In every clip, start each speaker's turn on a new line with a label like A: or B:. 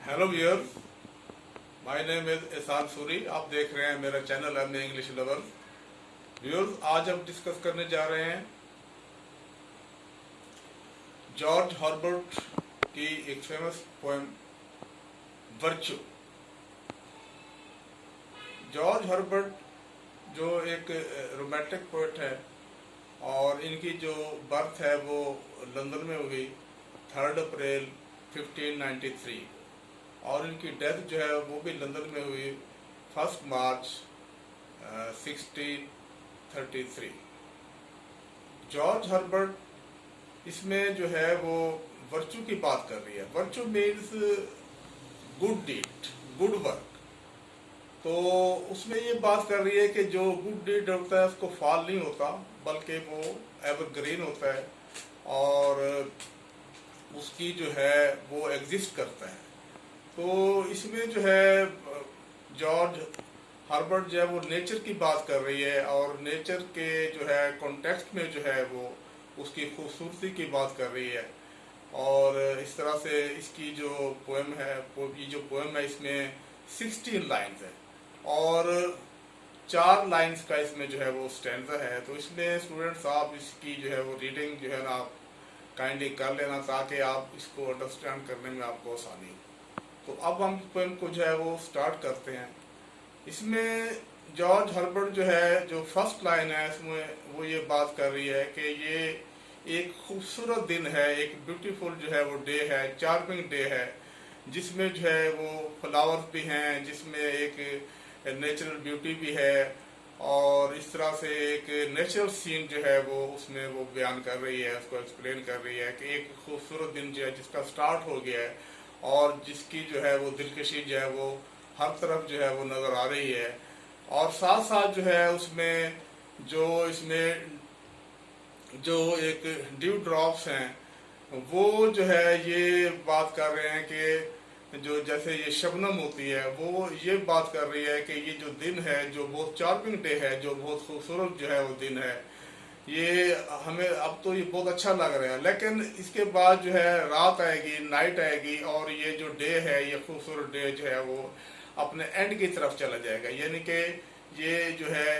A: Hello viewers, my name is एहसान सूरी। आप देख रहे हैं मेरा channel MA English lover. Viewers, आज हम डिस्कस करने जा रहे हैं जॉर्ज हर्बर्ट की एक famous poem virtue. George Herbert जो एक रोमांटिक पोएट है और इनकी जो बर्थ है वो लंदन में हुई 3 अप्रैल 1593 और इनकी डेथ जो है वो भी लंदन में हुई 1 मार्च 1633। जॉर्ज हर्बर्ट इसमें जो है वो वर्चू की बात कर रही है। Virtue means good deed, good work. तो उसमें ये बात कर रही है कि जो गुड डीड होता है उसको फॉल नहीं होता, बल्कि वो एवरग्रीन होता है और उसकी जो है वो एग्जिस्ट करता है। तो इसमें जो है जॉर्ज हर्बर्ट जो है वो नेचर की बात कर रही है और नेचर के जो है कॉन्टेक्स्ट में जो है वो उसकी खूबसूरती की बात कर रही है। और इस तरह से इसकी जो पोएम है, ये जो पोएम है इसमें 16 लाइन्स है और 4 लाइन्स का इसमें जो है वो स्टैंजा है। तो इसमें स्टूडेंट्स आप इसकी जो है वो रीडिंग जो है ना आप काइंडली कर लेना ताकि आप इसको अंडरस्टैंड करने में आपको आसानी हो। तो अब हम पोएम को जो है वो स्टार्ट करते हैं। इसमें जॉर्ज हर्बर्ट जो है जो फर्स्ट लाइन है इसमें वो ये बात कर रही है कि ये एक खूबसूरत दिन है, एक ब्यूटीफुल जो है वो डे है, चार्मिंग डे है, जिसमें जो है वो फ्लावर्स भी हैं, जिसमें एक नेचुरल ब्यूटी भी है और इस तरह से एक नेचुरल सीन जो है वो उसमें वो बयान कर रही है, उसको एक्सप्लेन कर रही है कि एक खूबसूरत दिन जो है जिसका स्टार्ट हो गया है और जिसकी जो है वो दिलकशी जो है वो हर तरफ जो है वो नज़र आ रही है। और साथ साथ जो है उसमें जो इसमें जो एक ड्यू ड्रॉप्स हैं वो जो है ये बात कर रहे हैं कि जो जैसे ये शबनम होती है वो ये बात कर रही है कि ये जो दिन है जो बहुत चार्मिंग डे है, जो बहुत खूबसूरत जो है वो दिन है, ये हमें अब तो ये बहुत अच्छा लग रहा है, लेकिन इसके बाद जो है रात आएगी, नाइट आएगी और ये जो डे है, ये खूबसूरत डे जो है वो अपने एंड की तरफ चला जाएगा। यानी कि ये जो है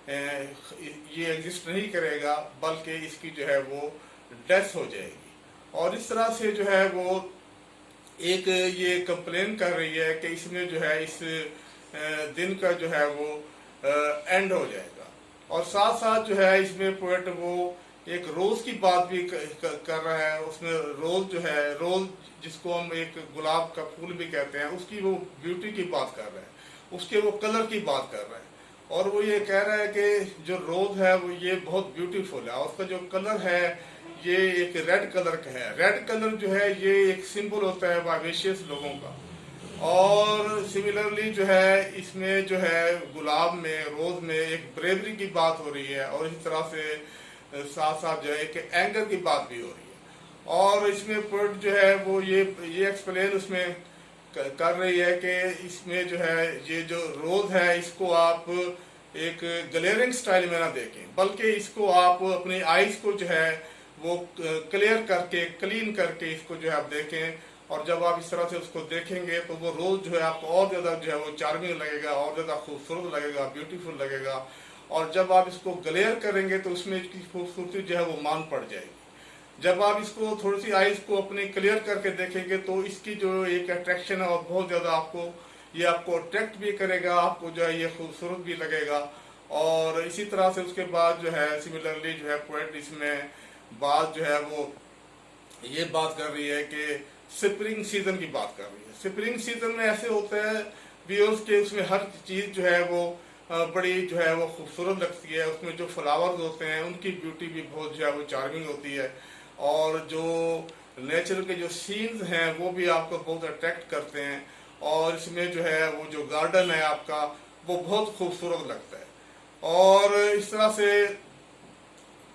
A: ये एग्जिस्ट नहीं करेगा, बल्कि इसकी जो है वो डेथ हो जाएगी। और इस तरह से जो है वो एक ये कंप्लेन कर रही है कि इसमें जो है इस दिन का जो है वो एंड हो जाएगा। और साथ साथ जो है इसमें पोएट वो एक रोज की बात भी कर रहा है। उसमें रोज जो है, रोज जिसको हम एक गुलाब का फूल भी कहते हैं, उसकी वो ब्यूटी की बात कर रहा है, उसके वो कलर की बात कर रहा है। और वो ये कह रहा है कि जो रोज है वो ये बहुत ब्यूटीफुल है और उसका जो कलर है ये एक रेड कलर का है। रेड कलर जो है ये एक सिंबल होता है वाइवेशियस लोगों का। और सिमिलरली जो है इसमें जो है गुलाब में, रोज में एक ब्रेवरी की बात हो रही है और इसी तरह से साथ साथ जो है एक एंगर की बात भी हो रही है। और इसमें पोएट जो है वो ये एक्सप्लेन उसमें कर रही है कि इसमें जो है ये जो रोज है इसको आप एक ग्लेयरिंग स्टाइल में ना देखें, बल्कि इसको आप अपनी आईज को जो है वो क्लियर करके, क्लीन करके इसको जो है आप देखें। और जब आप इस तरह से उसको देखेंगे तो वो रोज जो है आपको और ज्यादा जो है वो चार्मिंग लगेगा, और ज्यादा खूबसूरत लगेगा, ब्यूटीफुल लगेगा। और जब आप इसको ग्लेयर करेंगे तो उसमें इसकी खूबसूरती जो है वो मान पड़ जाएगी। जब आप इसको थोड़ी सी आईज को अपने क्लियर करके देखेंगे तो इसकी जो एक अट्रैक्शन है और बहुत ज्यादा आपको अट्रैक्ट भी करेगा, आपको जो है ये खूबसूरत भी लगेगा। और इसी तरह से उसके बाद जो है सिमिलरली जो है पोएट इसमें बात जो है वो ये बात कर रही है कि स्प्रिंग सीजन की बात कर रही है। स्प्रिंग सीजन में ऐसे होता है व्यूअर्स के उसमें हर चीज जो है वो बड़ी जो है वो खूबसूरत लगती है। उसमें जो फ्लावर्स होते हैं उनकी ब्यूटी भी बहुत जो है वो चार्मिंग होती है और जो नेचर के जो सीन्स हैं वो भी आपको बहुत अट्रैक्ट करते हैं। और इसमें जो है वो जो गार्डन है आपका वो बहुत खूबसूरत लगता है। और इस तरह से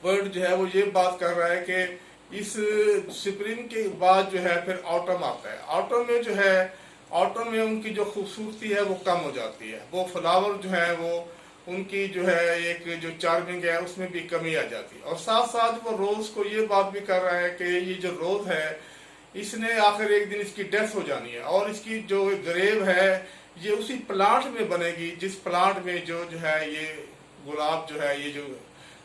A: वर्ड जो है वो ये बात कर रहा है कि इस स्प्रिंग के बाद जो है फिर ऑटम आता है। ऑटम में जो है, ऑटम में उनकी जो खूबसूरती है वो कम हो जाती है। वो फ्लावर जो है वो उनकी जो है एक जो चार्मिंग है उसमें भी कमी आ जाती है। और साथ साथ वो रोज को ये बात भी कर रहा है कि ये जो रोज है इसने आखिर एक दिन इसकी डेथ हो जानी है, और इसकी जो ग्रेव है ये उसी प्लांट में बनेगी जिस प्लांट में जो है ये गुलाब जो है, ये जो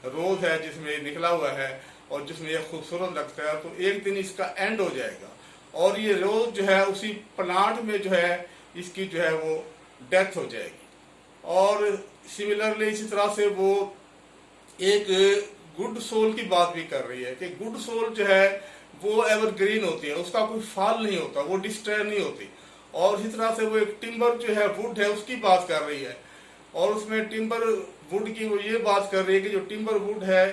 A: रोज है जिसमें निकला हुआ है और जिसमें ये खूबसूरत लगता है, तो एक दिन इसका एंड हो जाएगा और ये रोज जो है उसी प्लांट में जो है इसकी जो है वो डेथ हो जाएगी। और सिमिलरली इसी तरह से वो एक गुड सोल की बात भी कर रही है कि गुड सोल जो है वो एवरग्रीन होती है, उसका कोई फाल नहीं होता, वो डिस्ट्रॉय नहीं होती। और इसी तरह से वो एक टिम्बर जो है वुड है उसकी बात कर रही है, और उसमें टिम्बर वुड की वो ये बात कर रही है कि जो टिम्बर वुड है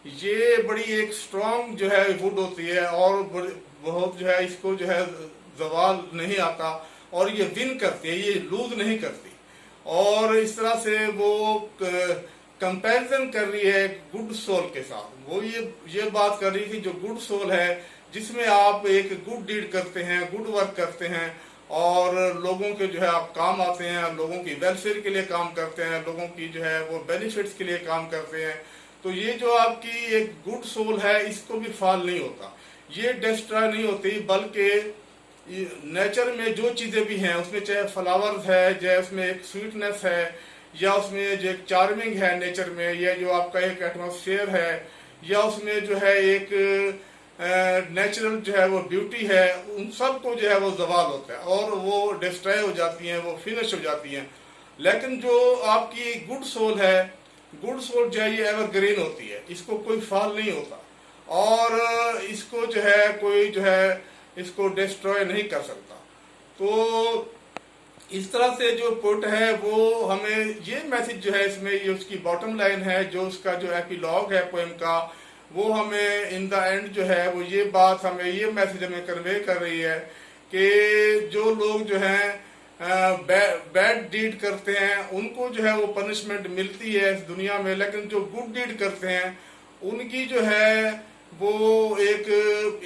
A: ये बड़ी एक स्ट्रॉन्ग जो है वुड होती है और बहुत जो है इसको जो है जवाल नहीं आता और ये विन करती है, ये लूज नहीं करती। और इस तरह से वो कंपैरिजन कर रही है गुड सोल के साथ। वो ये बात कर रही है कि जो गुड सोल है जिसमें आप एक गुड डीड करते हैं, गुड वर्क करते हैं और लोगों के जो है आप काम आते हैं, लोगों की वेलफेयर के लिए काम करते हैं, लोगों की जो है वो बेनिफिट्स के लिए काम करते हैं, तो ये जो आपकी एक गुड सोल है इसको भी फॉल नहीं होता, ये डिस्ट्रॉय नहीं होती, बल्कि नेचर में जो चीजें भी हैं उसमें चाहे फ्लावर्स है, चाहे उसमें एक स्वीटनेस है, या उसमें जो एक चार्मिंग है नेचर में, या जो आपका एक एटमॉस्फेयर है, या उसमें जो है एक नेचुरल जो है वो ब्यूटी है, उन सब को जो है वो जवाल होता है और वो डिस्ट्रॉय हो जाती हैं, वो फिनिश हो जाती हैं। लेकिन जो आपकी गुड सोल है, गुड सोल जो है ये एवरग्रीन होती है, इसको कोई फॉल नहीं होता और इसको जो है कोई जो है इसको डिस्ट्रॉय नहीं कर सकता। तो इस तरह से जो पोएट है वो हमें ये मैसेज जो है इसमें, ये उसकी बॉटम लाइन है, जो उसका जो एपिलॉग है पोएम का, वो हमें इन द एंड जो है वो ये बात हमें, ये मैसेज हमें कन्वे कर रही है कि जो लोग जो हैं बैड डीड करते हैं उनको जो है वो पनिशमेंट मिलती है इस दुनिया में, लेकिन जो गुड डीड करते हैं उनकी जो है वो एक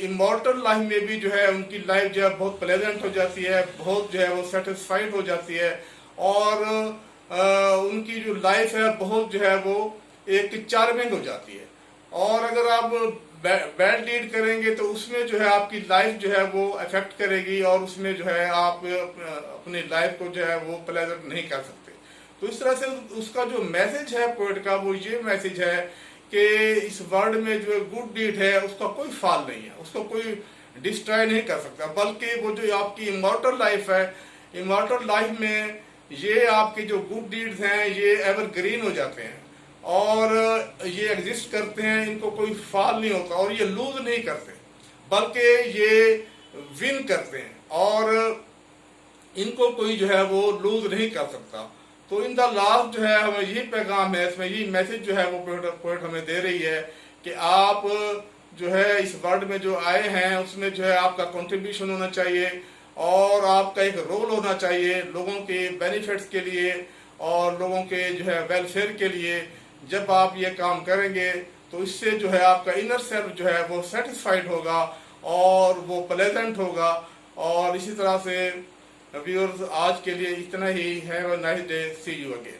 A: इमॉर्टल लाइफ में भी जो है उनकी लाइफ जो है बहुत प्लेजेंट हो जाती है, बहुत जो है वो सेटिस्फाइड हो जाती है और उनकी जो लाइफ है बहुत जो है वो एक चार्मिंग हो जाती है। और अगर आप बैड डीड करेंगे तो उसमें जो है आपकी लाइफ जो है वो अफेक्ट करेगी और उसमें जो है आप अपनी लाइफ को जो है वो प्लेजेंट नहीं कर सकते। तो इस तरह से उसका जो मैसेज है पोएट का वो ये मैसेज है कि इस वर्ल्ड में जो गुड डीड है उसका कोई फॉल नहीं है, उसको कोई डिस्ट्रॉय नहीं कर सकता, बल्कि वो जो आपकी इमॉर्टल लाइफ है, इमॉर्टल लाइफ में ये आपके जो गुड डीड्स हैं ये एवरग्रीन हो जाते हैं और ये एग्जिस्ट करते हैं, इनको कोई फॉल नहीं होता और ये लूज नहीं करते, बल्कि ये विन करते हैं और इनको कोई जो है वो लूज नहीं कर सकता। तो इन द लास्ट जो है हमें यही पैगाम है, इसमें यही मैसेज जो है वो पोएट हमें दे रही है कि आप जो है इस वर्ल्ड में जो आए हैं उसमें जो है आपका कंट्रीब्यूशन होना चाहिए और आपका एक रोल होना चाहिए लोगों के बेनिफिट्स के लिए और लोगों के जो है वेलफेयर के लिए। जब आप ये काम करेंगे तो इससे जो है आपका इनर सेल्फ जो है वो सेटिस्फाइड होगा और वो प्लेजेंट होगा। और इसी तरह से व्यूअर्स आज के लिए इतना ही। Have a nice day, see you again.